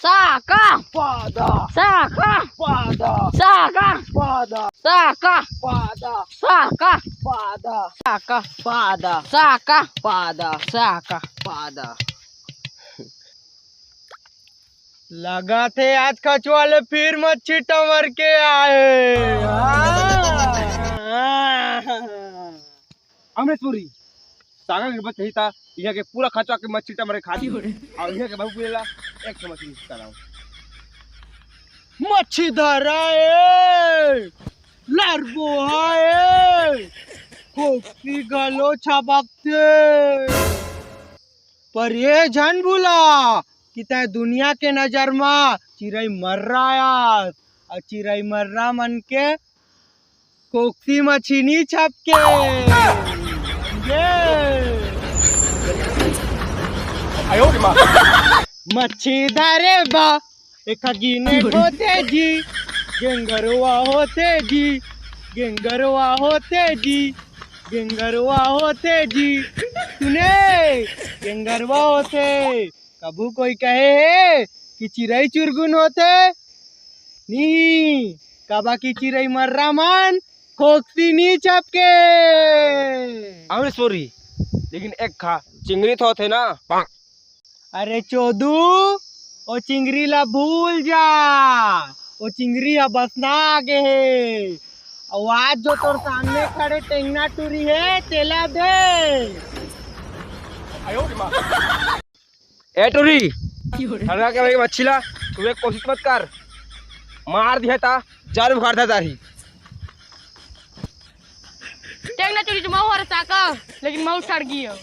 Saca! Pada! Saca! Pada! Saca! Pada! Saca! Pada! Saca! Pada! Saca! Pada! Saca! Pada! Saca! Pada! लगा थे आज कछुआले फिर मच्छी टमर के आए। अमृतपुरी सागर के बच्चे ही था यहाँ के पूरा खचवा के मच्छी टमर खा दी और यहाँ के बाबू बोलेला एक सौ मछली निकाला हूँ। मच्छी धरा है लरबो है खोपी गलो छबकते पर ये जन भूला कि तय दुनिया के नजर में चिरई मर रहा और चिरई मर रहा मन के कोक्सी मछली छपके मच्छी धरे बा एक गिने होते जी गेंगरवा होते जी गेंगरवा होते जी गेंगरवा होते जी सुने गेंगरवा होते कबू कोई कहे कि चिरई चुरगुन होते नी कबा की चिरई मर्रा मन खोक्सी नी चपके अमृतपुरी लेकिन एक खा चिंगरी तो होते ना। अरे चोदू ओ चिंगरी ला भूल जा ओ चिंगरी अब बसना आगे है और आज जो तोर सामने खड़े टेंगना टूरी है तेला दे। ए टूरी हल्का के भाई मच्छी ला तू एक कोशिश मत कर मार दिया था जार बुखार था तारी टेंगना चोरी तो माऊ हर साका लेकिन माऊ सड़ गई है।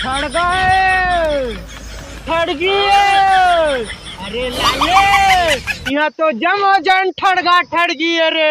छड़ गए छड़ गई अरे लाले यहाँ तो जम जन ठड़गा ठड़ गई अरे